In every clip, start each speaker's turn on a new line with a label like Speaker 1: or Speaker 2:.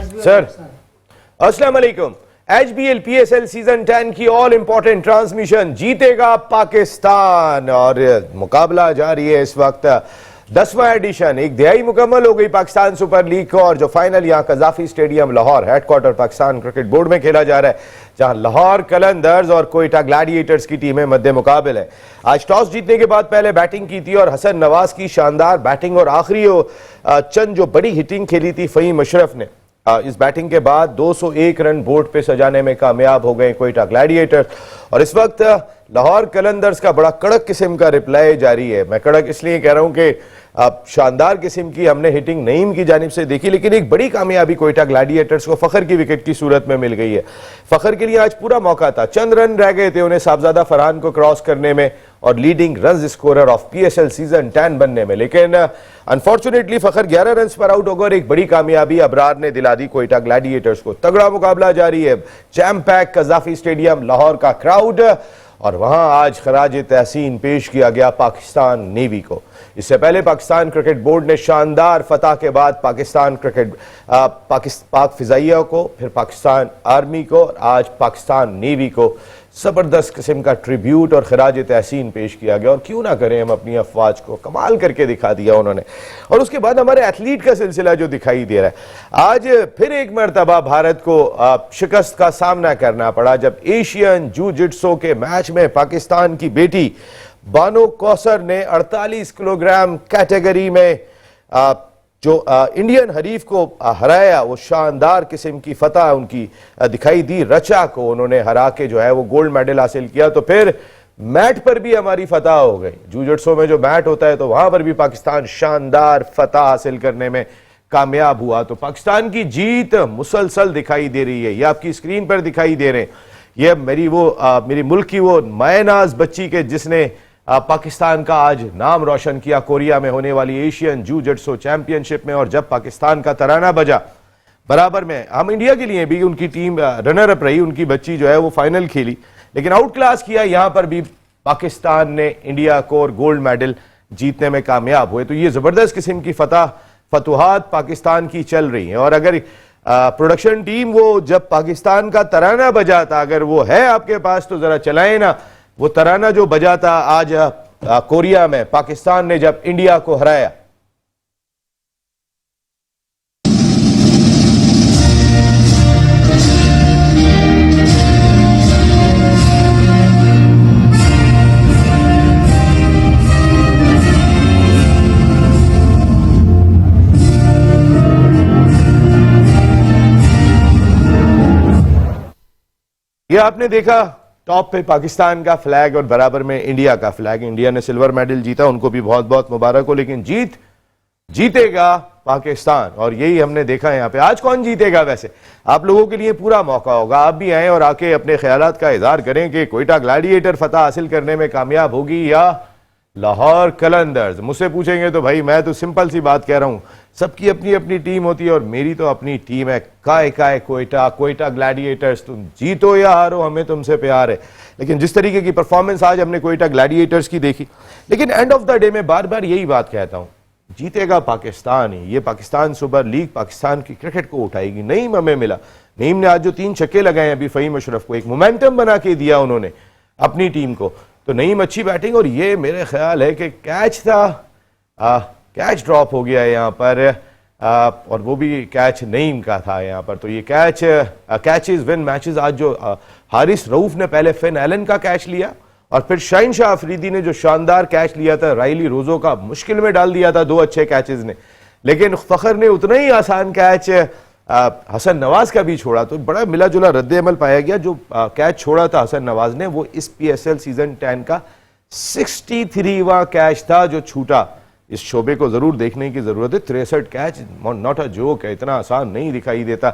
Speaker 1: Sir अस्सलाम वालेकुम। HBL PSL season 10 की ऑल इंपॉर्टेंट ट्रांसमिशन जीतेगा पाकिस्तान और मुकाबला जारी है इस वक्त 10वां एडिशन। एक दिहाई मुकम्मल हो गई पाकिस्तान सुपर लीग को और जो फाइनल यहाँ Gaddafi stadium Lahore headquarter Pakistan cricket board में खेला जा रहा है, जहां लाहौर कलंदर्स और कोयटा ग्लैडिएटर्स की टीमें मध्य मुकाबले है। आज टॉस जीतने के बाद पहले बैटिंग की थी और हसन नवाज की शानदार बैटिंग और आखिरी चंद जो बड़ी हिटिंग खेली थी फ़हीम अशरफ ने, इस बैटिंग के बाद 201 रन बोर्ड पे सजाने में कामयाब हो गए कोयटा ग्लैडिएटर्स। और इस वक्त लाहौर कलंदर्स का बड़ा कड़क किस्म का रिप्लाई जारी है। मैं कड़क इसलिए कह रहा हूं कि शानदार किस्म की हमने हिटिंग नईम की जानिब से देखी, लेकिन एक बड़ी कामयाबी कोयटा ग्लैडिएटर्स को फखर की विकेट की सूरत में मिल गई है। फखर के लिए आज पूरा मौका था, चंद रन रह गए थे उन्हें साहबजादा फरहान को क्रॉस करने में और leading run scorer of PSL season 10 बनने में, लेकिन अनफॉर्चुनेटली फखर 11 रन पर आउट होकर एक बड़ी कामयाबी अबरार ने दिला दी कोयटा ग्लैडिएटर्स को। तगड़ा मुकाबला जारी है, jam pack Gaddafi stadium Lahore का क्राउड और वहां आज खराज तहसीन पेश किया गया पाकिस्तान नेवी को। इससे पहले पाकिस्तान क्रिकेट बोर्ड ने शानदार फतह के बाद पाक फिजाइया को, फिर पाकिस्तान आर्मी को और आज पाकिस्तान नेवी को जबरदस्त किस्म का ट्रिब्यूट और खराज तहसीन पेश किया गया। और क्यों ना करें हम अपनी अफवाज को, कमाल करके दिखा दिया उन्होंने। और उसके बाद हमारे एथलीट का सिलसिला जो दिखाई दे रहा है, आज फिर एक मरतबा भारत को शिकस्त का सामना करना पड़ा जब एशियन जूजिट्सो के मैच में पाकिस्तान की बेटी बानो कौसर ने 48 किलोग्राम कैटेगरी में जो इंडियन हरीफ को हराया। वो शानदार किस्म की फतह उनकी दिखाई दी, रचा को उन्होंने हरा के जो है वो गोल्ड मेडल हासिल किया। तो फिर मैट पर भी हमारी फतह हो गई। जूजिट्सो में जो मैट होता है तो वहां पर भी पाकिस्तान शानदार फतह हासिल करने में कामयाब हुआ। तो पाकिस्तान की जीत मुसलसल दिखाई दे रही है, ये आपकी स्क्रीन पर दिखाई दे रहे हैं। ये मेरी मुल्क की वो मायनाज बच्ची के जिसने पाकिस्तान का आज नाम रोशन किया कोरिया में होने वाली एशियन जूजिट्सो चैंपियनशिप में। और जब पाकिस्तान का तराना बजा बराबर में, हम इंडिया के लिए भी उनकी टीम रनर अप रही, उनकी बच्ची जो है वो फाइनल खेली, लेकिन आउट क्लास किया। यहां पर भी पाकिस्तान ने इंडिया को और गोल्ड मेडल जीतने में कामयाब हुए। तो ये जबरदस्त किस्म की फतुहात पाकिस्तान की चल रही है। और अगर प्रोडक्शन टीम वो जब पाकिस्तान का तराना बजा था, अगर वो है आपके पास तो जरा चलाए ना वो तराना जो बजा था आज कोरिया में पाकिस्तान ने जब इंडिया को हराया। ये आपने देखा टॉप पे पाकिस्तान का फ्लैग और बराबर में इंडिया का फ्लैग। इंडिया ने सिल्वर मेडल जीता, उनको भी बहुत बहुत मुबारक हो, लेकिन जीतेगा पाकिस्तान। और यही हमने देखा है यहाँ पे। आज कौन जीतेगा? वैसे आप लोगों के लिए पूरा मौका होगा, आप भी आए और आके अपने ख्यालात का इजहार करें कि कोयटा ग्लैडिएटर फतह हासिल करने में कामयाब होगी या लाहौर कलंदर्स। मुझसे पूछेंगे तो भाई मैं तो सिंपल सी बात कह रहा हूं, सबकी अपनी अपनी टीम होती है और मेरी तो अपनी टीम है। काय कोयटा ग्लैडिएटर्स, तुम जीतो या हारो हमें तुमसे प्यार है। लेकिन जिस तरीके की परफॉर्मेंस आज हमने कोयटा ग्लैडिएटर्स की देखी, लेकिन एंड ऑफ द डे में बार बार यही बात कहता हूं, जीतेगा पाकिस्तान ही। ये पाकिस्तान सुपर लीग पाकिस्तान की क्रिकेट को उठाएगी। नईम हमें मिला, नईम ने आज जो 3 छक्के लगाए अभी फ़हीम अशरफ को, एक मोमेंटम बना के दिया उन्होंने अपनी टीम को। तो नईम अच्छी बैटिंग। और ये मेरे ख्याल है कि कैच था, कैच ड्रॉप हो गया यहाँ पर और वो भी कैच नईम का था यहाँ पर। तो ये कैचेस विन मैचेस। आज जो हारिस रऊफ ने पहले फिन एलन का कैच लिया और फिर शाहीन शाह अफरीदी ने जो शानदार कैच लिया था, राइली रोजो का मुश्किल में डाल दिया था 2 अच्छे कैचेस ने। लेकिन फखर ने उतना ही आसान कैच हसन नवाज का भी छोड़ा। तो बड़ा मिला जुला रद्द-ए-अमल पाया गया। जो कैच छोड़ा था हसन नवाज ने, वो इस PSL सीजन 10 का 63वां कैच था जो छूटा। इस शोबे को जरूर देखने की जरूरत है। 63 कैच नॉट अ जोक है, इतना आसान नहीं दिखाई देता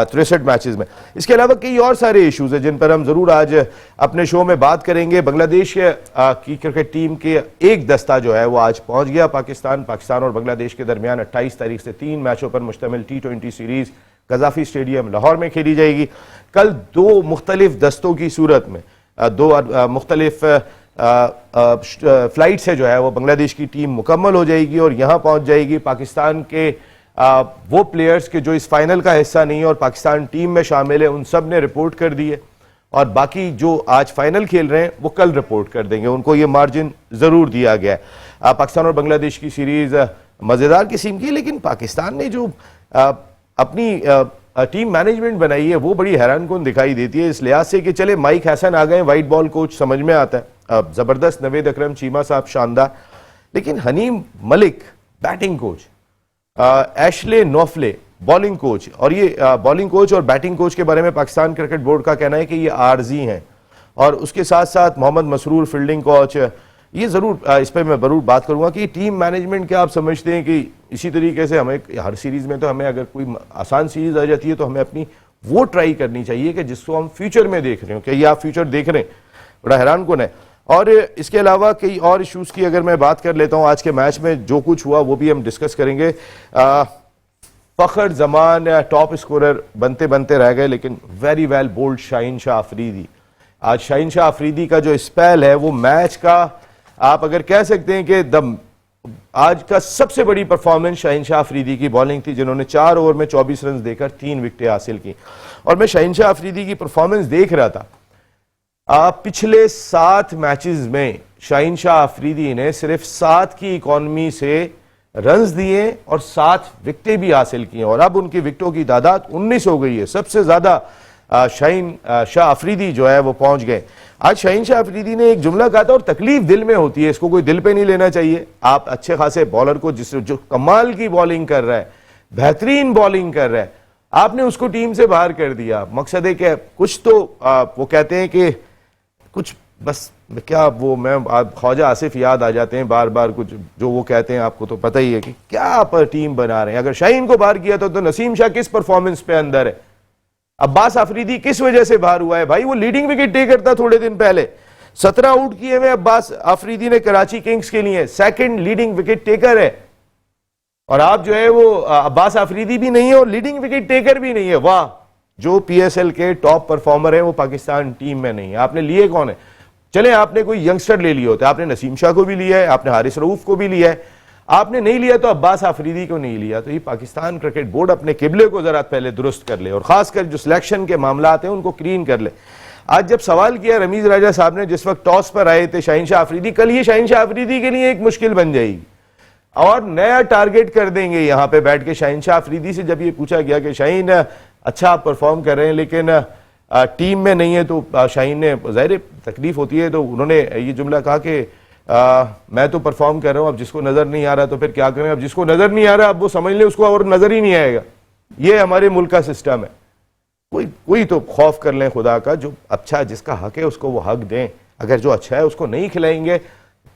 Speaker 1: 63 मैचेस में। इसके अलावा कई और सारे इश्यूज हैं जिन पर हम जरूर आज अपने शो में बात करेंगे। बांग्लादेश की क्रिकेट टीम के एक दस्ता जो है वो आज पहुंच गया पाकिस्तान और बांग्लादेश के दरमियान 28 तारीख से 3 मैचों पर मुश्तमिल T20 series Gaddafi stadium Lahore में खेली जाएगी। कल 2 मुख्तलिफ दस्तों की सूरत में 2 मुख्तलिफ फ्लाइट से जो है वो बांग्लादेश की टीम मुकम्मल हो जाएगी और यहाँ पहुँच जाएगी। पाकिस्तान के वो प्लेयर्स के जो इस फाइनल का हिस्सा नहीं है और पाकिस्तान टीम में शामिल है, उन सब ने रिपोर्ट कर दी है और बाकी जो आज फाइनल खेल रहे हैं वो कल रिपोर्ट कर देंगे। उनको ये मार्जिन जरूर दिया गया है। पाकिस्तान और बांग्लादेश की सीरीज मजेदार किस्म की, लेकिन पाकिस्तान ने जो अपनी टीम मैनेजमेंट बनाई है वो बड़ी हैरानकुन दिखाई देती है, इस लिहाज से कि चले माइक हसन आ गए, वाइट बॉल कोच समझ में आता है, जबरदस्त, नवेद अकरम चीमा साहब शानदार, लेकिन Haneem Malik batting coach, Ashley Noffke bowling coach, और ये बॉलिंग कोच और बैटिंग कोच के बारे में पाकिस्तान क्रिकेट बोर्ड का कहना है कि ये आरजी हैं, और उसके साथ साथ मोहम्मद मसरूर फील्डिंग कोच। ये जरूर इस पर मैं जरूर बात करूंगा कि टीम मैनेजमेंट क्या आप समझते हैं कि इसी तरीके से हमें हर सीरीज में, तो हमें अगर कोई आसान सीरीज आ जाती है तो हमें अपनी वो ट्राई करनी चाहिए कि जिसको हम फ्यूचर में देख रहे हो, कि ये आप फ्यूचर देख रहे हैं, बड़ा हैरानकुन है। और इसके अलावा कई और इश्यूज की अगर मैं बात कर लेता हूं, आज के मैच में जो कुछ हुआ वो भी हम डिस्कस करेंगे। फखर जमान टॉप स्कोरर बनते बनते रह गए, लेकिन very well bowled Shaheen Shah Afridi. आज शाहीन शाह अफरीदी का जो स्पेल है वो मैच का आप अगर कह सकते हैं कि आज का सबसे बड़ी परफॉर्मेंस शाहीन शाह अफरीदी की बॉलिंग थी, जिन्होंने 4 ओवर में 24 रन देकर 3 विकेटें हासिल की। और मैं शाहीन शाह अफरीदी की परफॉर्मेंस देख रहा था, पिछले 7 मैचेस में शाहीन शाह अफरीदी ने सिर्फ 7 की इकॉनमी से रन्स दिए और 7 विकेटें भी हासिल की, और अब उनकी विकेटों की तादाद 19 हो गई है। सबसे ज्यादा शाहीन शाह अफरीदी जो है वो पहुंच गए। आज शाहीन शाह अफरीदी ने एक जुमला कहा था, और तकलीफ दिल में होती है, इसको कोई दिल पे नहीं लेना चाहिए। आप अच्छे खासे बॉलर को जो कमाल की बॉलिंग कर रहा है, बेहतरीन बॉलिंग कर रहा है, आपने उसको टीम से बाहर कर दिया। मकसद है कि कुछ तो वो कहते हैं कि कुछ बस क्या वो मैं ख्वाजा आसिफ याद आ जाते हैं बार बार, कुछ जो वो कहते हैं आपको तो पता ही है कि क्या पर टीम बना रहे हैं। अगर शाहीन को बाहर किया तो नसीम शाह किस परफॉर्मेंस पे अंदर है, अब्बास अफरीदी किस वजह से बाहर हुआ है? भाई वो लीडिंग विकेट टेकर था थोड़े दिन पहले, 17 आउट किए हुए अब्बास अफरीदी ने कराची किंग्स के लिए, सेकंड लीडिंग विकेट टेकर है। और आप जो है वो अब्बास अफरीदी भी नहीं है और लीडिंग विकेट टेकर भी नहीं है। वाह, जो पीएसएल के टॉप परफॉर्मर है वो पाकिस्तान टीम में नहीं है। आपने लिए कौन है? चले आपने कोई यंगस्टर ले लिया होता, आपने नसीम शाह को भी लिया है, आपने हारिस रऊफ को भी लिया है, आपने नहीं लिया तो अब्बास अफरीदी को नहीं लिया। तो ये पाकिस्तान क्रिकेट बोर्ड अपने किबले को जरा पहले दुरुस्त कर ले, और खासकर जो सिलेक्शन के मामला हैं उनको क्लीन कर ले। आज जब सवाल किया रमीज राजा साहब ने, जिस वक्त टॉस पर आए थे शाहीन शाह अफरीदी, कल ये शाहीन शाह अफरीदी के लिए एक मुश्किल बन जाएगी और नया टारगेट कर देंगे यहां पे बैठ के। शाहीन शाह अफरीदी से जब ये पूछा गया कि शाहीन अच्छा आप परफॉर्म कर रहे हैं लेकिन टीम में नहीं है, तो शाहीन ने, ज़ाहिर तकलीफ होती है, तो उन्होंने ये जुमला कहा कि मैं तो परफॉर्म कर रहा हूं, अब जिसको नजर नहीं आ रहा तो फिर क्या करें, अब जिसको नजर नहीं आ रहा अब वो समझ ले उसको और नजर ही नहीं आएगा। ये हमारे मुल्क का सिस्टम है। कोई तो खौफ कर लें खुदा का, जो अच्छा जिसका हक है उसको वो हक दें। अगर जो अच्छा है उसको नहीं खिलाएंगे,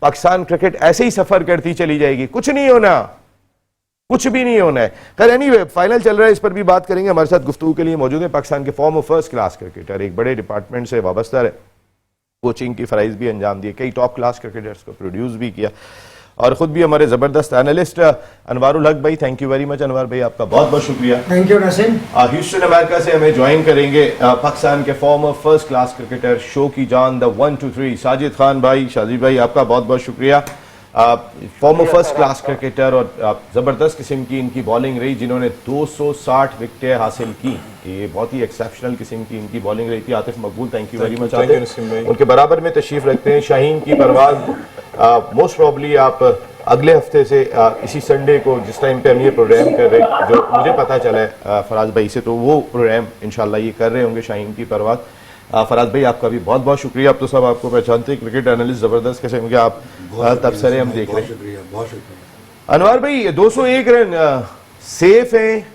Speaker 1: पाकिस्तान क्रिकेट ऐसे ही सफर करती चली जाएगी, कुछ नहीं होना, कुछ भी नहीं होना है। खैर एनीवे, फाइनल चल रहा है, इस पर भी बात करेंगे। हमारे साथ गुफ्तगू के लिए मौजूद है पाकिस्तान के फॉर्मर फर्स्ट क्लास क्रिकेटर, एक बड़े डिपार्टमेंट से वाबस्ता है, कोचिंग की फराइज भी अंजाम दिए, कई टॉप क्लास क्रिकेटर्स को प्रोड्यूस भी किया, और खुद भी हमारे जबरदस्त एनालिस्ट अनवारुल हक भाई। Thank you very much Anwar भाई, आपका बहुत बहुत शुक्रिया।
Speaker 2: Thank you Naseem.
Speaker 1: Houston America से हमें ज्वाइन करेंगे पाकिस्तान के farmer first class cricketer, show की जान, द 1 2 3 साजिद खान भाई। साजिद भाई आपका बहुत बहुत शुक्रिया। फॉर्मर फर्स्ट क्लास क्रिकेटर और जबरदस्त किस्म की इनकी बॉलिंग रही, जिन्होंने 260 विकेटें हासिल की। ये बहुत ही एक्सेप्शनल किस्म की इनकी बॉलिंग रही थी। आतिफ मकबूल, थैंक यू वेरी मच। उनके बराबर में तशरीफ रखते हैं शाहीन की परवाज। मोस्ट प्रॉब्ली आप अगले हफ्ते से इसी संडे को, जिस टाइम पे हम ये प्रोग्राम कर रहे हैं, जो मुझे पता चला है फराज भाई से, तो वो प्रोग्राम इंशाल्लाह ये कर रहे होंगे शाहीन की परवाज। फराज भाई आपका भी बहुत बहुत शुक्रिया। अब तो सब आपको पहचानते हैं, क्रिकेट एनालिस्ट जबरदस्त किस्म के आप, तबसरे हम देख रहे हैं।
Speaker 2: बहुत शुक्रिया।
Speaker 1: अनवर भाई 201 रन सेफ हैं,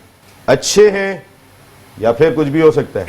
Speaker 1: अच्छे हैं, या फिर कुछ भी हो सकता है?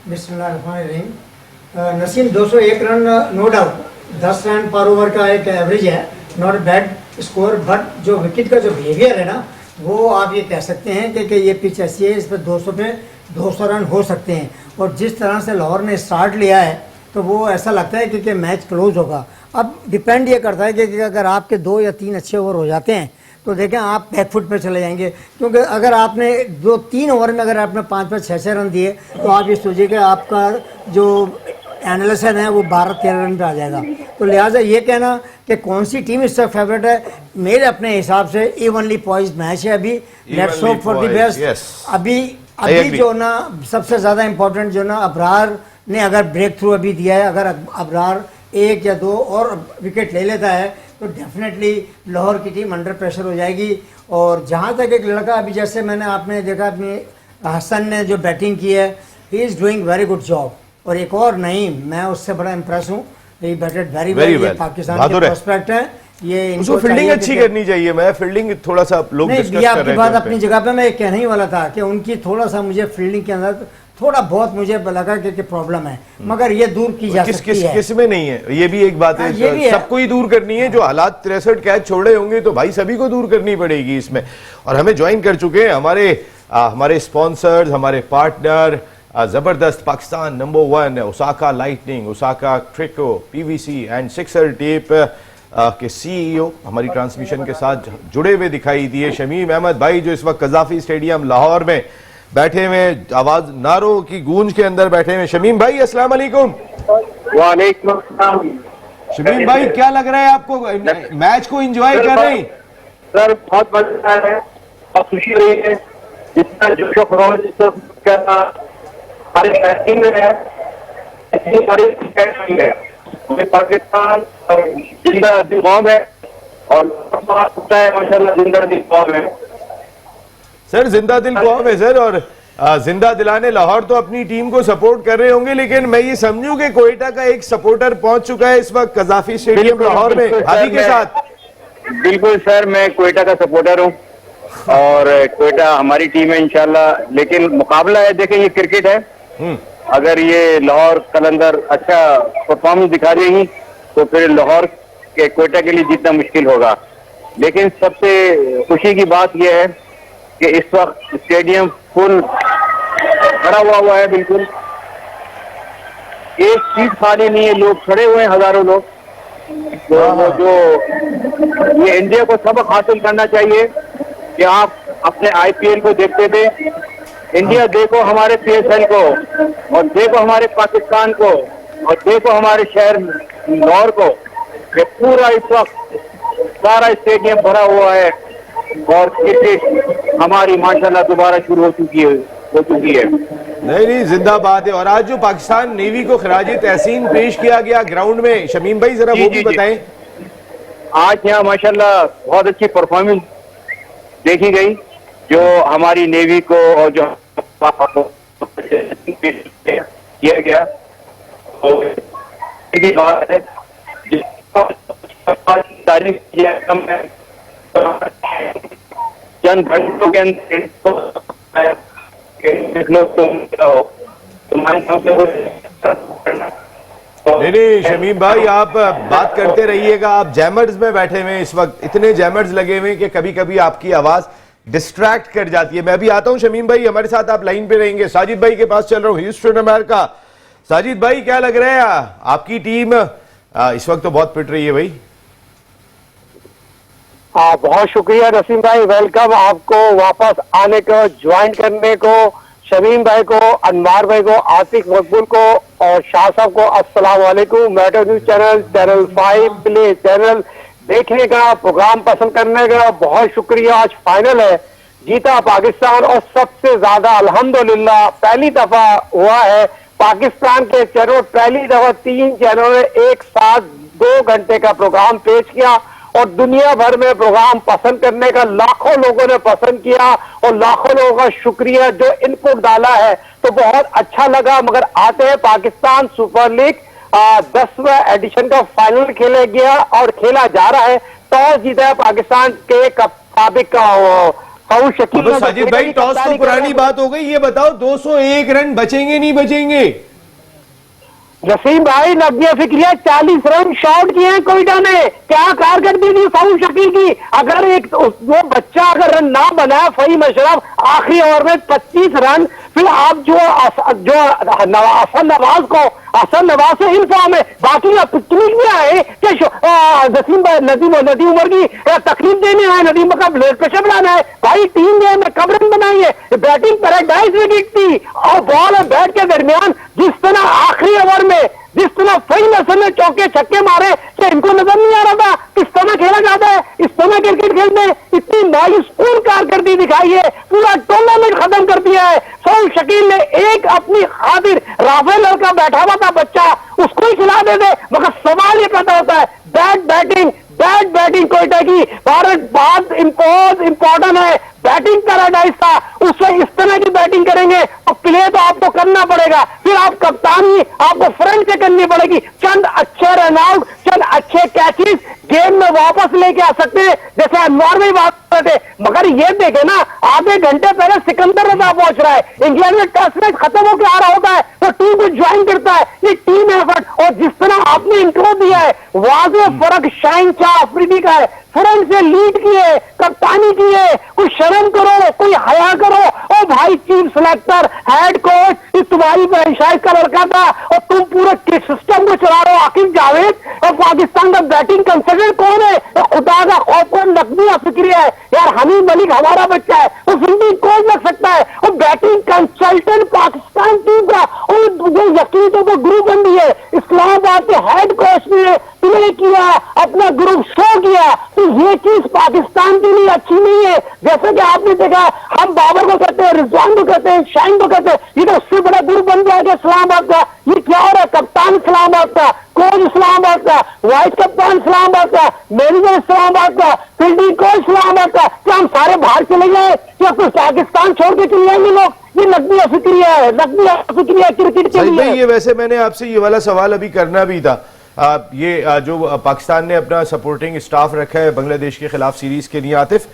Speaker 2: बिस्मिल्लाहिर्रहमानिर्रहीम। Naseem 201 run no doubt 10 run पर ओवर का एक एवरेज है, नॉट बैड स्कोर, बट जो विकेट का जो बिहेवियर है ना, वो आप ये कह सकते हैं कि ये पिच ऐसी है, इस पर 200 पे 200 रन हो सकते हैं। और जिस तरह से लाहौर ने स्टार्ट लिया है तो वो ऐसा लगता है कि मैच क्लोज होगा। अब डिपेंड ये करता है कि अगर आपके 2 या 3 अच्छे ओवर हो जाते हैं तो देखें आप बैकफुट पे चले जाएंगे, क्योंकि अगर आपने 2-3 ओवर में अगर आपने 5-5 6-6 रन दिए तो आप ये सोचिए कि आपका जो एनालिसिस है वो 12-13 रन पे आ जाएगा। तो लिहाजा ये कहना कि कौन सी टीम इस वक्त फेवरेट है, मेरे अपने हिसाब से इवनली पॉइज्ड मैच है अभी। Let's hope for the best. अभी जो ना सबसे ज़्यादा इम्पोर्टेंट जो ना अबरार ने अगर ब्रेक थ्रू अभी दिया है, अगर अबरार 1 या 2 और विकेट ले लेता है तो डेफिनेटली लाहौर की टीम अंडर प्रेशर हो जाएगी। और जहाँ तक एक लड़का अभी जैसे मैंने आपने देखा अपने हसन ने जो बैटिंग की है, he is doing very good job. और एक और नईम, मैं उससे बड़ा इंप्रेस हूँ, ही बैटेड वेरी वेल। ये पाकिस्तान के प्रोस्पेक्ट हैं, ये
Speaker 1: उसको फील्डिंग अच्छी करनी चाहिए। मैं फील्डिंग थोड़ा सा लोग
Speaker 2: नहीं, ये आपकी बात अपनी जगह पे मैं कहने ही वाला था कि उनकी थोड़ा सा मुझे फील्डिंग के अंदर थोड़ा बहुत मुझे लगा कि प्रॉब्लम है, मगर ये दूर की जा सकती है।
Speaker 1: किस में नहीं है, ये भी एक बात है।
Speaker 2: ये भी है,
Speaker 1: सबको ही दूर करनी है। जो हालात 63 कैच छोड़े होंगे तो भाई सभी को दूर करनी पड़ेगी इसमें। और हमें ज्वाइन कर चुके हैं हमारे स्पॉन्सर्स, हमारे पार्टनर, जबरदस्त Pakistan number 1 Osaka lightning, Osaka Trico, PVC and sixer tape के सीईओ हमारी ट्रांसमिशन के साथ जुड़े हुए दिखाई दिए शमीम अहमद भाई, जो इस वक्त कजाफी स्टेडियम लाहौर में बैठे हुए, आवाज नारों की गूंज के अंदर बैठे हुए। शमीम भाई अस्सलाम वालेकुम।
Speaker 3: वालेकुम अस्सलाम।
Speaker 1: शमीम भाई क्या लग रहा है आपको, मैच को एंजॉय कर रहे हैं?
Speaker 3: सर बहुत मजा आ रहा है, बहुत खुशी हो रही है। जितना जोश और खरोश हमारे बैटिंग में है, इतनी बड़ी क्रिकेट हुई है। हमें पाकिस्तान जिंदा दिल कौम है और होता है माशाल्लाह जिंदा दिल कौम है
Speaker 1: सर। जिंदा दिल कौम है सर। और जिंदा दिलाने लाहौर तो अपनी टीम को सपोर्ट कर रहे होंगे, लेकिन मैं ये समझूं कि कोयटा का एक सपोर्टर पहुंच चुका है इस वक्त कजाफी स्टेडियम लाहौर में हादी के साथ।
Speaker 3: बिल्कुल सर, मैं कोयटा का सपोर्टर हूँ और कोयटा हमारी टीम है इंशाल्लाह। लेकिन मुकाबला है, देखें ये क्रिकेट है। अगर ये लाहौर कलंदर अच्छा परफॉर्मेंस दिखा देगी तो फिर लाहौर के कोयटा के लिए जीतना मुश्किल होगा। लेकिन सबसे खुशी की बात यह है कि इस वक्त स्टेडियम फुल भरा हुआ है, बिल्कुल एक सीट खाली नहीं है, लोग खड़े हुए हैं, हजारों लोग। तो जो ये इंडिया को सबक हासिल करना चाहिए कि आप अपने आईपीएल को देखते थे, इंडिया देखो हमारे पीएसएल को, और देखो हमारे पाकिस्तान को, और देखो हमारे शहर लाहौर को, कि पूरा इस वक्त सारा स्टेडियम भरा हुआ है और क्रिकेट हमारी माशाल्लाह दोबारा शुरू हो चुकी है।
Speaker 1: नहीं जिंदाबाद है। और आज जो पाकिस्तान नेवी को खराजी तहसीन पेश किया गया ग्राउंड में, शमीम भाई जरा वो भी बताएं।
Speaker 3: आज यहाँ माशाल्लाह बहुत अच्छी परफॉर्मेंस देखी गई, जो हमारी नेवी को और जो किया गया बात है। तारीख चंद घंटों के अंदर
Speaker 1: नहीं शमीम भाई आप बात करते रहिएगा। आप जैमर्स में बैठे हुए इस वक्त, इतने जैमर्स लगे हुए कि कभी कभी आपकी आवाज डिस्ट्रैक्ट कर जाती है। मैं भी आता हूं शमीम भाई, हमारे साथ आप लाइन पे रहेंगे। साजिद भाई के पास चल रहा हूं, ह्यूस्टन अमेरिका। साजिद भाई क्या लग रहा है, आपकी टीम इस वक्त तो बहुत पिट रही है भाई?
Speaker 4: बहुत शुक्रिया नसीम भाई, वेलकम आपको वापस आने को, ज्वाइन करने को, शमीम भाई को, अनवार भाई को, आतिक मकबूल को और शाह साहब को अस्सलाम वालेकुम। Metro news channel, channel 5 play channel देखने का, प्रोग्राम पसंद करने का बहुत शुक्रिया। आज फाइनल है, जीता पाकिस्तान और सबसे ज्यादा अल्हम्दुलिल्लाह पहली दफा हुआ है पाकिस्तान के चैनल, पहली दफा 3 चैनलों ने एक साथ 2 घंटे का प्रोग्राम पेश किया और दुनिया भर में प्रोग्राम पसंद करने का लाखों लोगों ने पसंद किया और लाखों लोगों का शुक्रिया जो इनपुट डाला है, तो बहुत अच्छा लगा। मगर आते हैं पाकिस्तान सुपर लीग 10वां एडिशन का फाइनल खेला गया और खेला जा रहा है। टॉस जीता है पाकिस्तान के साबिक सऊद शकील।
Speaker 1: साजिद भाई टॉस तो पुरानी बात हो गई, ये बताओ 201 रन बचेंगे नहीं बचेंगे?
Speaker 4: नसीम भाई नब्बे फिक्रिया 40 रन शॉट किए हैं कोयटा ने, क्या कारकर्दगी थी सऊद शकील की। अगर एक वो बच्चा अगर रन ना बनाया फहीम अशरफ आखिरी ओवर में 25 रन, फिर आप जो असल नवाज से इन्फॉर्म है, बाकी पिकनिक में आए कि नदीम उमर की तकलीफ देने आए, नदीम का ब्लड प्रेशर बढ़ाना है। भाई टीम ने हमें कब रन बनाई है, बैटिंग पैराडाइज विकेट थी और बॉल और बैट के दरमियान जिस तरह आखिरी ओवर में तरह फहीम हसन ने चौके छक्के मारे कि इनको नजर नहीं आ रहा था किस तरह खेला जाता है, इस तरह क्रिकेट खेलते हैं। इतनी मायूसकून कारकर्दगी दिखाई है, पूरा टूर्नामेंट खत्म कर दिया है। सऊद शकील ने एक अपनी खातिर राफेल लड़का बैठा हुआ था बच्चा, उसको ही खिला देते, मगर सवाल ये पैदा होता है बैड बैटिंग कोयटा की भारत बहुत इंपॉर्टेंट है। बैटिंग पैराडाइज था, उसमें इस तरह की बैटिंग करेंगे तो प्ले तो आपको करना पड़ेगा, फिर आप कप्तानी आपको फ्रंट से करनी पड़ेगी। चंद अच्छे रन आउट, चंद अच्छे कैचेस गेम में वापस लेके आ सकते हैं, जैसे नॉर्वे बात करते। मगर ये देखे ना, आधे घंटे पहले सिकंदर रजा पहुंच रहा है, इंग्लैंड में टेस्ट मैच खत्म होकर आ रहा होता है तो टीम को ज्वाइन करता है। ये टीम एफर्ट, और जिस तरह आपने इंट्रो दिया है वाज़े फर्क शाइन शाह अफरीदी का है, फ्रंट से लीड किए, कप्तानी किए, कोई शर्म करो, कोई हया करो। ओ भाई चीफ सेलेक्टर, हेड कोच, ये तुम्हारी फ्रेंचाइज का लड़का था और तुम पूरे सिस्टम को चला रहे हो। आकिब जावेद और पाकिस्तान का बैटिंग कंसल्टेंट कौन है? खुदा का खौफ को नकदी फिक्रिया है यार। हमीद मलिक हमारा बच्चा है, वो फील्डिंग कोच लग सकता है, वो बैटिंग कंसल्टेंट पाकिस्तान टीम का, और यकीन तो वो ग्रुप बन भी है, इस्लामाबाद के हेड कोच भी है, प्ले किया, अपना ग्रुप शो किया। तो ये चीज पाकिस्तान के लिए अच्छी नहीं है। जैसे कि आपने देखा, हम बाबर को कहते हैं, रिजवान को कहते हैं, शाइन को कहते हैं, ये तो उससे बड़ा ग्रुप बन जाएगा इस्लामाबाद का। ये क्या हो रहा है? कप्तान इस्लामाबाद का, कोच इस्लामाबाद का, वाइस कप्तान इस्लामाबाद का, मैनेजर इस्लामाबाद का, फील्डिंग कोच इस्लामाबाद का। क्या हम सारे बाहर चले जाए? क्या कुछ पाकिस्तान छोड़ के चले जाएंगे लोग? ये नकदी फिक्रिया है, नकदी फिक्रिया क्रिकेट के लिए।
Speaker 1: ये वैसे मैंने आपसे ये वाला सवाल अभी करना भी था। जो पाकिस्तान ने अपना सपोर्टिंग स्टाफ रखा है बांग्लादेश के खिलाफ सीरीज के लिए, आतिफ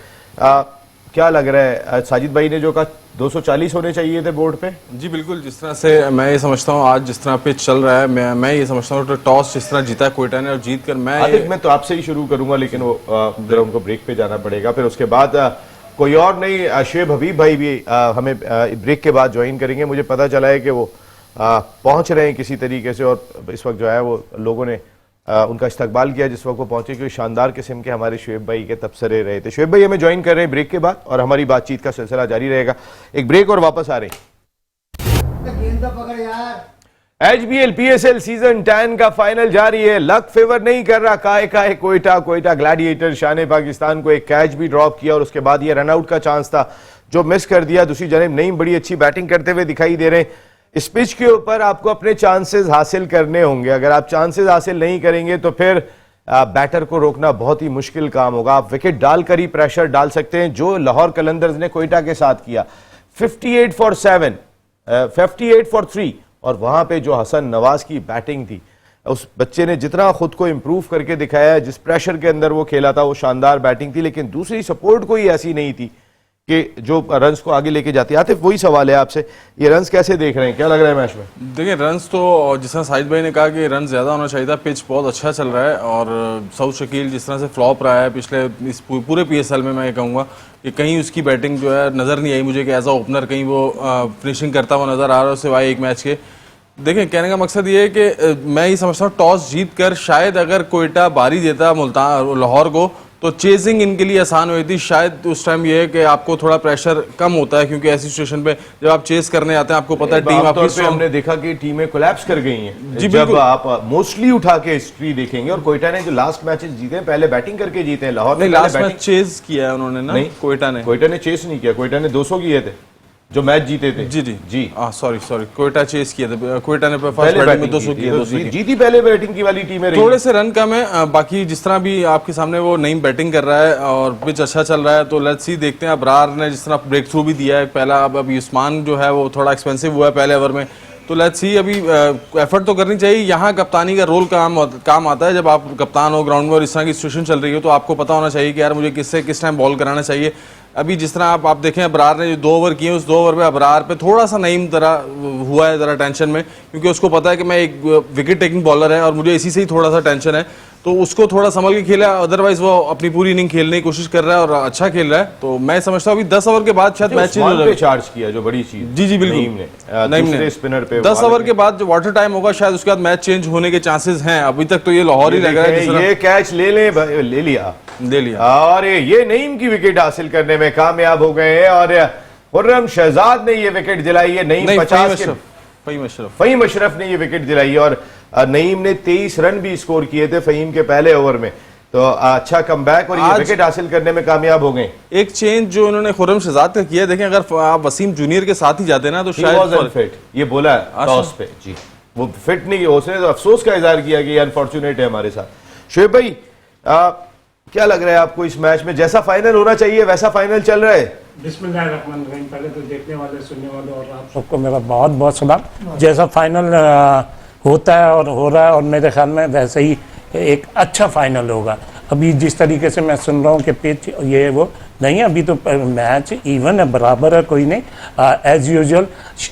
Speaker 1: क्या लग रहा है? साजिद भाई ने जो कहा 240 होने चाहिए थे बोर्ड पे।
Speaker 5: जी बिल्कुल, जिस तरह से मैं ये समझता हूँ आज जिस तरह पिच चल रहा है, मैं ये समझता हूँ तो टॉस जिस तरह जीता कोयटा ने और जीत कर मैं
Speaker 1: तो आपसे ही शुरू करूंगा, लेकिन वो जरा उनको ब्रेक पे जाना पड़ेगा, फिर उसके बाद कोई और नहीं, शुएब हबीब भाई भी हमें ब्रेक के बाद ज्वाइन करेंगे। मुझे पता चला है कि वो पहुंच रहे हैं किसी तरीके से, और इस वक्त जो है वो लोगों ने उनका इस्तकबाल किया जिस वक्त वो पहुंचे, क्योंकि शानदार किस्म के हमारे शुएब भाई के तबसरे रहे थे। शुएब भाई हमें ज्वाइन कर रहे हैं ब्रेक के बाद, और हमारी बातचीत का सिलसिला जारी रहेगा। एक ब्रेक और वापस आ रहे हैं। HBL PSL सीजन 10 का फाइनल जारी है, लक फेवर नहीं कर रहा। काहे कोयटा ग्लैडिएटर शान पाकिस्तान को एक कैच भी ड्रॉप किया और उसके बाद ये रनआउट का चांस था जो मिस कर दिया। दूसरी जानिब नईम बड़ी अच्छी बैटिंग करते हुए दिखाई दे रहे हैं। इस पिच के ऊपर आपको अपने चांसेस हासिल करने होंगे, अगर आप चांसेस हासिल नहीं करेंगे तो फिर बैटर को रोकना बहुत ही मुश्किल काम होगा। आप विकेट डालकर ही प्रेशर डाल सकते हैं, जो लाहौर कलंदर्स ने कोयटा के साथ किया। 58 for 7, 58 for 3, और वहां पे जो हसन नवाज की बैटिंग थी, उस बच्चे ने जितना खुद को इंप्रूव करके दिखाया है, जिस प्रेशर के अंदर वो खेला था, वो शानदार बैटिंग थी। लेकिन दूसरी सपोर्ट कोई ऐसी नहीं थी कि जो रन्स को आगे लेके जाती है। आतिफ वही सवाल है आपसे, ये रन्स कैसे देख रहे हैं, क्या लग रहा है मैच में?
Speaker 5: देखिए रन्स तो जिस तरह साजिद भाई ने कहा कि रन ज्यादा होना चाहिए था, पिच बहुत अच्छा चल रहा है, और सऊद शकील जिस तरह से फ्लॉप रहा है पिछले इस पूरे PSL में, मैं ये कहूँगा कि कहीं उसकी बैटिंग जो है नज़र नहीं आई मुझे कि एज अ ओपनर कहीं वो फिनिशिंग करता हुआ नज़र आ रहा है सिवाय एक मैच के। देखिए कहने का मकसद ये है कि मैं ये समझता हूँ टॉस जीत कर शायद अगर कोयटा बारी देता मुल्तान लाहौर को तो चेजिंग इनके लिए आसान हुई थी। शायद उस टाइम ये है कि आपको थोड़ा प्रेशर कम होता है, क्योंकि ऐसी सिचुएशन पे जब आप चेस करने आते हैं आपको पता है टीम आपकी,
Speaker 1: हमने देखा कि टीमें कोलैप्स कर गई हैं। जी जब आप मोस्टली उठा के हिस्ट्री देखेंगे, और कोयटा ने जो लास्ट मैचेस जीते हैं पहले बैटिंग करके जीते हैं। लाहौर ने
Speaker 5: लास्ट मैच चेस किया है उन्होंने ना, नहीं कोयटा ने चेस
Speaker 1: नहीं किया, कोयटा ने 200 किए थे जो मैच जीते थे।
Speaker 5: जी सॉरी कोयटा चेस किया था, कोयटा ने फर्स्ट बैटिंग में 200 किए,
Speaker 1: जीती पहले बैटिंग की वाली टीमें रही।
Speaker 5: थोड़े से रन कम है, बाकी जिस तरह भी आपके सामने वो नई बैटिंग कर रहा है और पिच अच्छा चल रहा है, तो लेट्स सी देखते हैं। अबरार ने जिस तरह ब्रेक थ्रू भी दिया है पहला, अब उस्मान जो है वो थोड़ा एक्सपेंसिव हुआ है पहले ओवर में, तो लेट्स सी अभी एफर्ट तो करनी चाहिए। यहाँ कप्तानी का रोल काम आता है, जब आप कप्तान हो ग्राउंड में और इस तरह की सिचुएशन चल रही हो तो आपको पता होना चाहिए कि यार मुझे किससे किस टाइम बॉल कराना चाहिए। अभी जिस तरह आप देखें अबरार ने जो 2 ओवर किए, उस 2 ओवर में अबरार पे थोड़ा सा नईम तरह हुआ है, ज़रा टेंशन में, क्योंकि उसको पता है कि मैं एक विकेट टेकिंग बॉलर है और मुझे इसी से ही थोड़ा सा टेंशन है, तो उसको थोड़ा संभल के खेला। अदरवाइज वो अपनी पूरी इनिंग खेलने की कोशिश कर रहा है और अच्छा खेल रहा है। तो मैं समझता हूँ अभी 10 ओवर के बाद शायद मैच
Speaker 1: चार्ज किया, जो बड़ी चीज।
Speaker 5: जी बिल्कुल, नईम ने स्पिनर पे 10 ओवर के बाद जो वाटर टाइम होगा शायद उसके बाद मैच चेंज होने के चांसेस हैं। अभी तक तो ये लाहौर ही लग रहा है।
Speaker 1: ये कैच ले लिया और ये नईम की विकेट हासिल करने में कामयाब हो गए हैं, और खुर्रम शहजाद ने ये विकेट दिलाई है। नईम 50 फहीम अशरफ ने ये विकेट दिलाई, और नईम ने 23 रन भी स्कोर किए थे फहीम के पहले ओवर में, तो अच्छा कमबैक और ये
Speaker 5: आज-
Speaker 1: विकेट हासिल करने में कामयाब हो गए।
Speaker 5: एक चेंज जो उन्होंने खुर्रम शहजाद का किया, देखें अगर आप वसीम जूनियर के साथ ही जाते ना तो
Speaker 1: He was
Speaker 5: शायद
Speaker 1: unfit, ये बोला है
Speaker 5: अच्छा।
Speaker 1: टॉस पे जी, वो फिट नहीं, उसने तो अफसोस का इजहार किया कि ये अनफॉर्चुनेट है हमारे साथ। शोएब भाई क्या लग रहा है आपको इस मैच में, जैसा फाइनल होना चाहिए वैसा फाइनल चल रहा है?
Speaker 6: बिस्मिल्लाहिर्रहमानिर्रहीम। पहले तो देखने वाले सुनने वाले और आप सबको मेरा बहुत बहुत सलाम। जैसा फाइनल होता है और हो रहा है, और मेरे ख्याल में वैसे ही एक अच्छा फाइनल होगा। अभी जिस तरीके से मैं सुन रहा हूँ कि पिच ये वो नहीं, अभी तो मैच इवन है, बराबर है, कोई नहीं। एज यूजुअल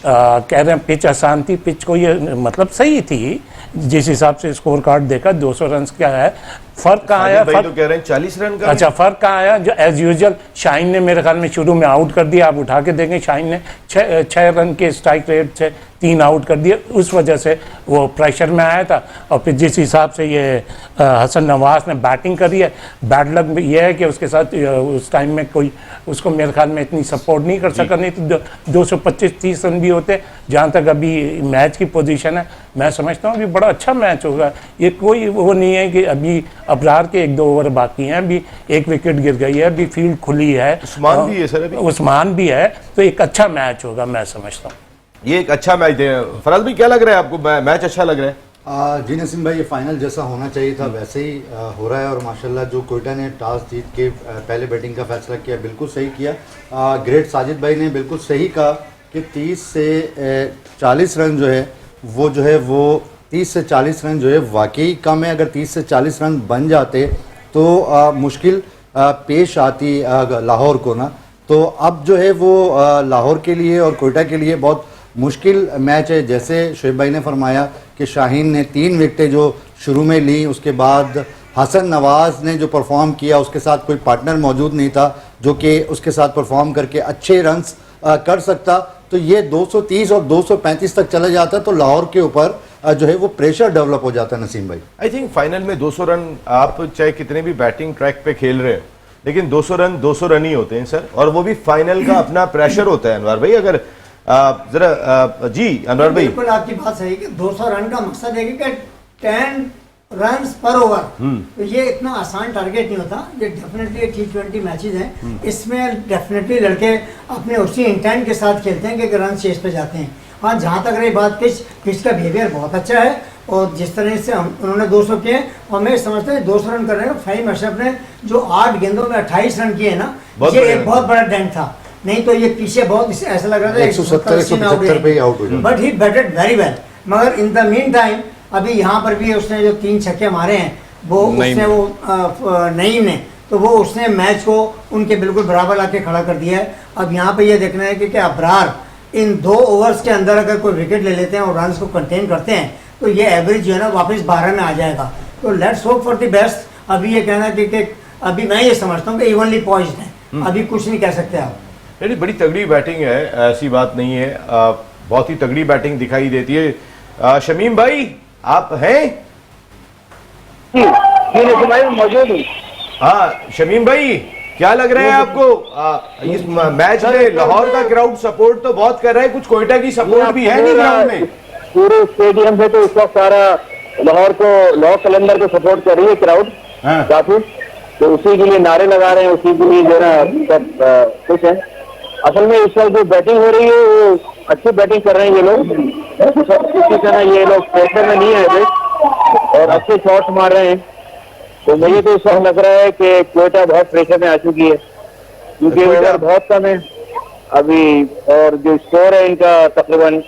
Speaker 6: कह रहे हैं पिच आसान थी, पिच को ये मतलब सही थी जिस हिसाब से स्कोर कार्ड देखा। 200 रन क्या है, फर्क कहाँ आया?
Speaker 1: भाई तो कह रहे हैं 40 रन का।
Speaker 6: अच्छा, फर्क कहाँ आया? जो एज यूजुअल शाहीन ने मेरे ख्याल में शुरू में आउट कर दिया। आप उठा के देखें, शाहीन ने 6 रन के स्ट्राइक रेट से 3 आउट कर दिए, उस वजह से वो प्रेशर में आया था। और फिर जिस हिसाब से ये हसन नवाज ने बैटिंग करी है, बैड लक ये है कि उसके साथ उस टाइम में कोई उसको मेरे ख्याल में इतनी सपोर्ट नहीं कर सका, नहीं तो 225-30 रन भी होते। जहाँ तक अभी मैच की पोजीशन है, मैं समझता हूँ अभी बड़ा अच्छा मैच होगा। ये कोई वो नहीं है कि अभी अबरार के 1-2 ओवर बाकी हैं, अभी 1 विकेट गिर गई है, अभी फील्ड खुली है,
Speaker 1: उस्मान भी है सर अभी।
Speaker 6: उस्मान भी है, तो एक अच्छा मैच होगा मैं समझता हूँ।
Speaker 1: ये एक अच्छा मैच है। फराज भाई क्या लग रहा है आपको, मैच अच्छा लग रहा है?
Speaker 7: जी नसीम भाई, ये फाइनल जैसा होना चाहिए था वैसे ही हो रहा है, और माशाल्लाह जो कोयटा ने टॉस जीत के पहले बैटिंग का फैसला किया, बिल्कुल सही किया। ग्रेट साजिद भाई ने बिल्कुल सही कहा कि 30 से 40 रन जो है वो 30 से 40 रन जो है वाकई कम है। अगर 30 से 40 रन बन जाते तो मुश्किल पेश आती लाहौर को ना। तो अब जो है वो लाहौर के लिए और कोयटा के लिए बहुत मुश्किल मैच है। जैसे शोएब भाई ने फरमाया कि शाहीन ने 3 विकेटें जो शुरू में ली, उसके बाद हसन नवाज ने जो परफॉर्म किया, उसके साथ कोई पार्टनर मौजूद नहीं था जो कि उसके साथ परफॉर्म करके अच्छे रन्स कर सकता। तो ये 230 और 235 तक चला जाता तो लाहौर के ऊपर जो है वो प्रेशर डेवलप हो जाता है नसीम भाई।
Speaker 1: आई थिंक फाइनल में 200 रन, आप चाहे कितने भी बैटिंग ट्रैक पे खेल रहे हो, लेकिन 200 रन ही होते हैं सर, और वो भी फाइनल का अपना प्रेशर होता है। अनवर भाई अगर जरा जी अनवर भाई,
Speaker 2: बिल्कुल आपकी बात सही कि 200 रन का मकसद है कि 10 रन पर ओवर, तो ये इतना आसान टारगेट नहीं होता। ये डेफिनेटली T20 मैचेस हैं, इसमें डेफिनेटली लड़के अपने उसी इंटेंट के साथ खेलते हैं कि रन चेस पे जाते हैं। हाँ, जहाँ तक रही बात पिच का बिहेवियर बहुत अच्छा है, और जिस तरह से उन्होंने 200 किए, और मैं समझता हूँ 200 रन कर रहे हैं। फहीम अशरफ ने जो 8 गेंदों में 28 रन किए ना, ये एक बहुत बड़ा डेंट था। नहीं तो ये पीछे बहुत ऐसा लग रहा था
Speaker 7: 170-175 पे आउट हो जाए,
Speaker 2: but he batted very well. मगर इन द मीन टाइम अभी यहाँ पर भी उसने जो 3 छक्के मारे हैं, वो उसने वो नईम ने, तो वो उसने मैच को उनके बिल्कुल बराबर लाके खड़ा कर दिया है। अब यहाँ पे ये देखना है कि अबरार इन 2 ओवर्स के अंदर अगर कोई विकेट ले लेते हैं और रन को कंटेन करते हैं, तो ये एवरेज जो है ना वापस 12 में आ जाएगा। तो let's hope for the best. अभी ये कहना है कि अभी मैं ये समझता हूँ कि इवनली पॉइज्ड है, अभी कुछ नहीं कह सकते आप।
Speaker 1: नहीं, बड़ी तगड़ी बैटिंग है, ऐसी बात नहीं है, बहुत ही तगड़ी बैटिंग दिखाई देती है। शमीम भाई आप हैं?
Speaker 3: भाई मौजूद हूँ।
Speaker 1: हाँ शमीम भाई, क्या लग रहा है आपको इस मैच में? लाहौर का क्राउड सपोर्ट तो बहुत कर रहा है, कुछ कोयटा की सपोर्ट भी है नहीं ग्राउंड में?
Speaker 3: पूरे स्टेडियम से तो इस वक्त सारा लाहौर कलंदर को सपोर्ट कर रही है क्राउड काफी, तो उसी के लिए नारे लगा रहे हैं, उसी के लिए जो है सब खुश है। असल में इस वक्त जो बैटिंग हो रही है वो अच्छी बैटिंग कर रहे हैं ये लोग, इसी तरह ये लोग प्रेशर में नहीं है और अच्छे शॉट्स मार रहे हैं। तो मुझे तो इस वक्त लग रहा है कि कोयटा बहुत प्रेशर में आ चुकी है, क्योंकि विकेट बहुत कम है अभी, और जो स्कोर है इनका तकरीबन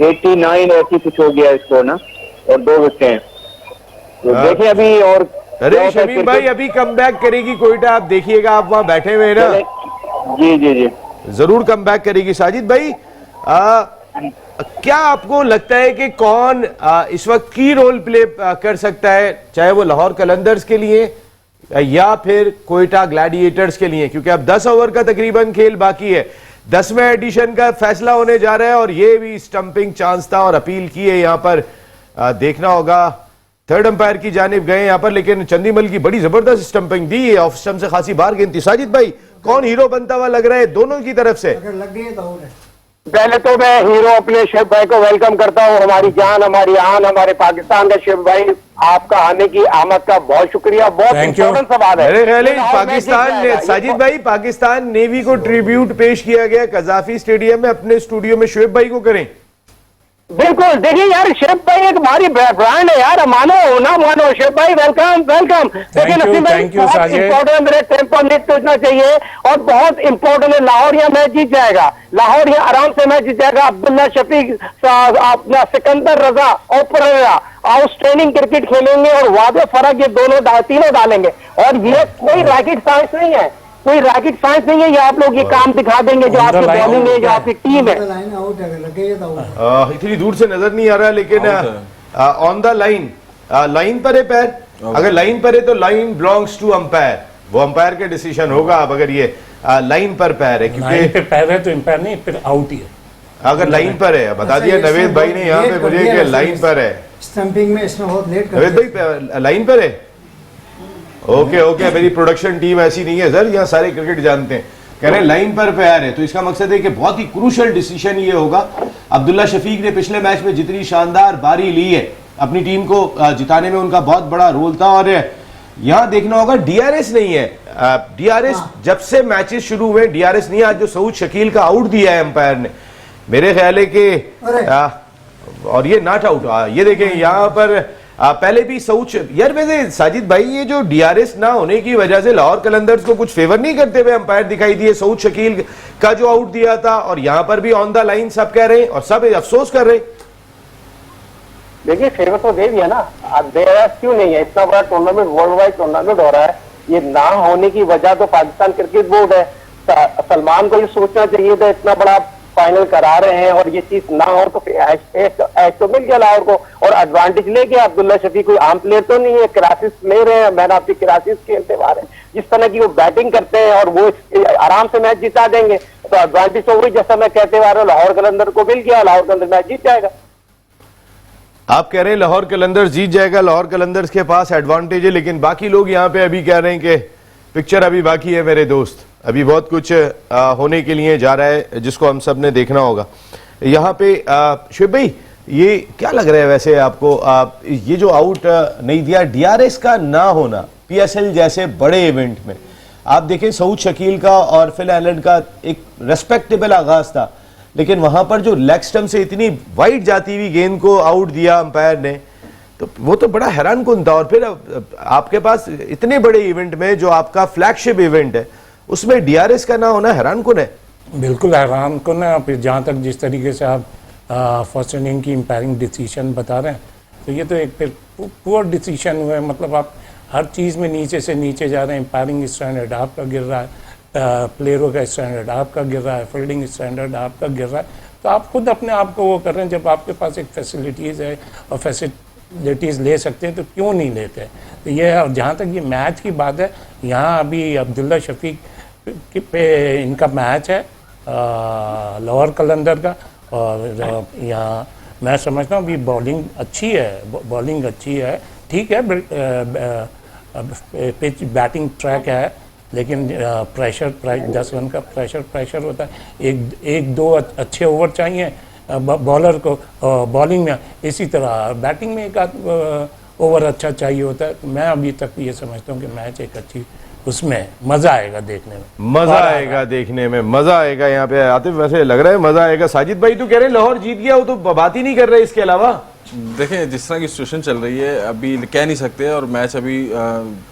Speaker 3: 89-80 कुछ हो गया स्कोर ना, और 2 विकेट हैं। तो देखें अभी। और
Speaker 1: अरे शमीम भाई अभी कमबैक करेगी कोयटा, आप देखिएगा, आप वहां बैठे हुए ना।
Speaker 3: जी जी जी,
Speaker 1: जरूर कमबैक करेगी। साजिद भाई क्या आपको लगता है कि कौन इस वक्त की रोल प्ले कर सकता है, चाहे वो लाहौर कलंदर्स के लिए या फिर कोयटा ग्लैडिएटर्स के लिए? क्योंकि अब 10 ओवर का तकरीबन खेल बाकी है, 10वें एडिशन का फैसला होने जा रहा है, और ये भी स्टंपिंग चांस था और अपील की है यहाँ पर, देखना होगा। 3rd अंपायर की जानिब गए यहाँ पर, लेकिन चंदीमल की बड़ी जबरदस्त स्टंपिंग दी है, ऑफ स्टंप से खासी बार गिनती। साजिद भाई कौन हीरो बनता हुआ लग रहा है दोनों की तरफ से?
Speaker 2: अगर लग गई तो आउट है।
Speaker 4: पहले तो मैं हीरो अपने शेफ भाई को वेलकम करता हूँ, हमारी जान, हमारी आन, हमारे पाकिस्तान का शेफ भाई, आपका आने की आमद का बहुत शुक्रिया। बहुत
Speaker 6: Thank you.
Speaker 4: इंपॉर्टेंट सवाल है।
Speaker 1: मेरे ख्याल है
Speaker 4: फिलहाल
Speaker 1: पाकिस्तान
Speaker 4: मैच
Speaker 1: ने,
Speaker 4: जीत जाएगा।
Speaker 1: साजिद भाई, पाकिस्तान नेवी को ट्रिब्यूट पेश किया गया कजाफी स्टेडियम में, अपने स्टूडियो में शोएब भाई को करें।
Speaker 4: बिल्कुल, देखिए यार, शेफ भाई एक भारी ब्रांड है यार, मानो ना मानो, शेफ भाई वेलकम वेलकम। देखिए नसीम भाई,
Speaker 6: thank you,
Speaker 4: बहुत
Speaker 6: साजिद।
Speaker 4: इंपॉर्टेंट, मेरे टेम्पर नेट टूटना चाहिए और बहुत इंपॉर्टेंट है। लाहौर यहाँ मैच जीत जाएगा, लाहौर यहाँ आराम से मैच जीत जाएगा। अब्दुल्ला शफीक, अपना सिकंदर रजा, ओपनर आउटस्टैंडिंग क्रिकेट खेलेंगे और वादे फर्क ये तीनों डालेंगे। और ये कोई रॉकेट साइंस नहीं है, कोई रॉकेट साइंस नहीं है, ये आप लोग ये काम दिखा देंगे जो आपकी बॉलिंग है, जो आपकी टीम है।
Speaker 2: लाइन आउट है, लग गई है तो out है।
Speaker 1: इतनी दूर से नजर नहीं आ रहा, लेकिन ऑन द लाइन, लाइन पर है पैर, अगर लाइन पर है तो लाइन बिलोंग्स टू अंपायर, वो अंपायर का डिसीजन होगा। अब अगर ये लाइन पर पैर है,
Speaker 6: लाइन
Speaker 1: क्योंकि
Speaker 6: पे पैर है तो एम्पायर नहीं, फिर आउट ही है।
Speaker 1: अगर लाइन पर है, बता दिया
Speaker 2: अच्छा, ये
Speaker 1: नवेद भाई ने यहाँ पे
Speaker 2: लेट
Speaker 1: मुझे
Speaker 2: कर दिया
Speaker 1: कि
Speaker 2: वैसे
Speaker 1: लाइन पर है।
Speaker 2: स्टंपिंग में इसने बहुत लेट कर
Speaker 1: नवेद
Speaker 2: दिया।
Speaker 1: भाई लाइन पर है। ओके ओके, मेरी प्रोडक्शन टीम ऐसी नहीं है सर, यहाँ सारे क्रिकेट जानते हैं। कह रहे हैं लाइन पर पैर है, तो इसका मकसद है कि बहुत ही क्रूशल डिसीजन ये होगा। अब्दुल्ला शफीक ने पिछले मैच में जितनी शानदार बारी ली है, अपनी टीम को जिताने में उनका बहुत बड़ा रोल था। और यहाँ देखना होगा, डीआरएस नहीं है, डीआरएस जब से मैचेस शुरू हुए डीआरएस नहीं है। आज जो सऊद शकील का आउट दिया है अंपायर ने, मेरे ख्याल है कि और ये नॉट आउट, ये देखें यहाँ पर पहले भी सऊद यार। वैसे साजिद भाई, ये जो डीआरएस ना होने की वजह से लाहौर कलंदर्स को कुछ फेवर नहीं करते हुए अंपायर दिखाई दिए। सऊद शकील का जो आउट दिया था, और यहाँ पर भी ऑन द लाइन सब कह रहे हैं और सब अफसोस कर रहे हैं।
Speaker 4: देखिए फेवर तो दे दिया ना, अब डीआरएस क्यों नहीं है? इतना बड़ा टूर्नामेंट, वर्ल्ड वाइड टूर्नामेंट हो रहा है, ये ना होने की वजह तो पाकिस्तान क्रिकेट बोर्ड है। सलमान को ये सोचना चाहिए था, इतना बड़ा फाइनल करा रहे हैं और ये चीज ना हो तो फिर ऐश तो मिल गया लाहौर को, और एडवांटेज ले गया। अब्दुल्ला शफीक कोई आम प्लेयर तो नहीं है, क्रासिस ले रहे हैं, मैन ऑफ द क्रासिस खेलते आ रहे हैं। जिस तरह की वो बैटिंग करते हैं और वो आराम से मैच जिता देंगे, तो एडवांटेज तो वही जैसा मैं कहते आ रहा हूँ, लाहौर कलंदर को मिल गया, लाहौर कलंदर मैच जीत जाएगा।
Speaker 1: आप कह रहे हैं लाहौर कलंदर्स जीत जाएगा, लाहौर कलंदर्स के पास एडवांटेज है, लेकिन बाकी लोग यहाँ पे अभी कह रहे हैं कि पिक्चर अभी बाकी है मेरे दोस्त, अभी बहुत कुछ होने के लिए जा रहा है, जिसको हम सब ने देखना होगा। यहाँ पे शोएब भाई, ये क्या लग रहा है वैसे आपको, ये जो आउट नहीं दिया, डीआरएस का ना होना पीएसएल जैसे बड़े इवेंट में, आप देखें सऊद शकील का और फिल एलन का एक रेस्पेक्टेबल आगाज था, लेकिन वहां पर जो लेग स्टंप से इतनी वाइड जाती हुई गेंद को आउट दिया अंपायर ने, तो वो तो बड़ा हैरान कुन था। और फिर आपके पास इतने बड़े इवेंट में, जो आपका फ्लैगशिप इवेंट है, उसमें डीआरएस का ना होना हैरान कुन है।
Speaker 6: बिल्कुल हैरान कुन है। फिर जहाँ तक जिस तरीके से आप फर्स्ट इनिंग की एम्पायरिंग डिसीजन बता रहे हैं, तो ये तो एक फिर पुअर डिसीजन हुआ है। मतलब आप हर चीज़ में नीचे से नीचे जा रहे हैं। एम्पायरिंग स्टैंडर्ड आपका गिर रहा है, प्लेयरों का स्टैंडर्ड आपका गिर रहा है, फील्डिंग स्टैंडर्ड आपका गिर रहा है। तो आप खुद अपने आप को वो कर रहे हैं। जब आपके पास एक फैसिलिटीज़ है और फैसिलिटीज़ ले सकते हैं, तो क्यों नहीं लेते? तो ये है। और जहाँ तक ये मैच की बात है, यहाँ अभी अब्दुल्ला शफीक पे इनका मैच है लाहौर कलंदर का, और यहाँ मैं समझता हूँ अभी बॉलिंग अच्छी है, बॉलिंग अच्छी है, ठीक है। पिच बैटिंग ट्रैक है, लेकिन प्रेशर 10 रन का प्रेशर होता है। एक दो अच्छे ओवर चाहिए बॉलर को बॉलिंग में, इसी तरह बैटिंग में एक आध ओवर अच्छा चाहिए होता है। तो मैं अभी तक ये समझता हूँ कि मैच एक अच्छी, उसमें मजा आएगा देखने में,
Speaker 1: मजा आएगा देखने में, मजा आएगा। यहाँ पे आतिफ वैसे लग रहा है मजा आएगा। साजिद भाई तो कह रहे हैं लाहौर जीत गया, वो तो बात ही नहीं कर रहे इसके अलावा।
Speaker 5: देखें जिस तरह की सिचुएशन चल रही है, अभी कह नहीं सकते, और मैच अभी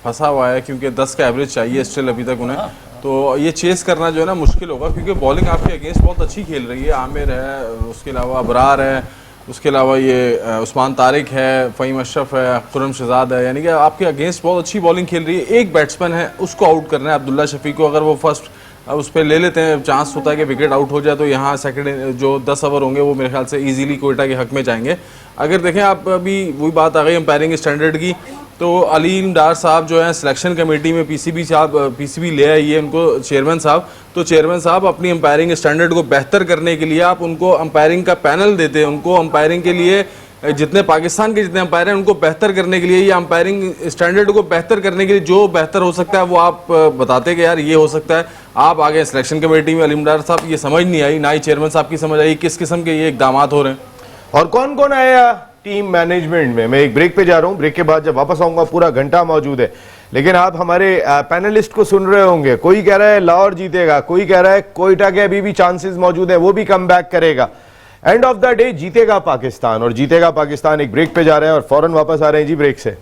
Speaker 5: फंसा हुआ है, क्योंकि 10 का एवरेज चाहिए स्टिल अभी तक उन्हें। तो ये चेस करना जो है ना मुश्किल होगा, क्योंकि बॉलिंग आपके अगेंस्ट बहुत अच्छी खेल रही है। आमिर है, उसके अलावा अबरार है, उसके अलावा ये उस्मान तारिक है, फ़हीम अशरफ है, खुर्रम शहजाद है, यानी कि आपके अगेंस्ट बहुत अच्छी बॉलिंग खेल रही है। एक बैट्समैन है, उसको आउट करना है अब्दुल्ला शफीक को। अगर वो फर्स्ट उस पर ले लेते हैं, चांस होता है कि विकेट आउट हो जाए, तो यहाँ सेकंड जो 10 ओवर होंगे वो मेरे ख्याल से इजीली कोयटा के हक में जाएंगे। अगर देखें आप, अभी वही बात आ गई अंपायरिंग स्टैंडर्ड की, तो अलीम डार साहब जो है सिलेक्शन कमेटी में पीसीबी ले आइए उनको, चेयरमैन साहब। तो चेयरमैन साहब अपनी अंपायरिंग स्टैंडर्ड को बेहतर करने के लिए आप उनको अंपायरिंग का पैनल देते हैं, उनको अंपायरिंग के लिए जितने पाकिस्तान के जितने अंपायर हैं उनको बेहतर करने के लिए, या अंपायरिंग स्टैंडर्ड को बेहतर करने के लिए जो बेहतर हो सकता है वो आप बताते कि यार ये हो सकता है। आप आगे सिलेक्शन कमेटी में अलीमदार साहब ये समझ नहीं आई, ना ही चेयरमैन साहब की समझ आई किस किस्म के ये इकदाम हो रहे हैं।
Speaker 1: और कौन कौन आया टीम मैनेजमेंट में। मैं एक ब्रेक पे जा रहा हूं, ब्रेक के बाद जब वापस आऊंगा पूरा घंटा मौजूद है। लेकिन आप हमारे पैनलिस्ट को सुन रहे होंगे, कोई कह रहा है लाहौर जीतेगा, कोई कह रहा है कोयटा के अभी भी चांसेस मौजूद है, वो भी कम बैक करेगा। एंड ऑफ द डे जीतेगा पाकिस्तान, और जीतेगा पाकिस्तान। एक ब्रेक पे जा रहे हैं और फौरन वापस आ रहे हैं जी ब्रेक से।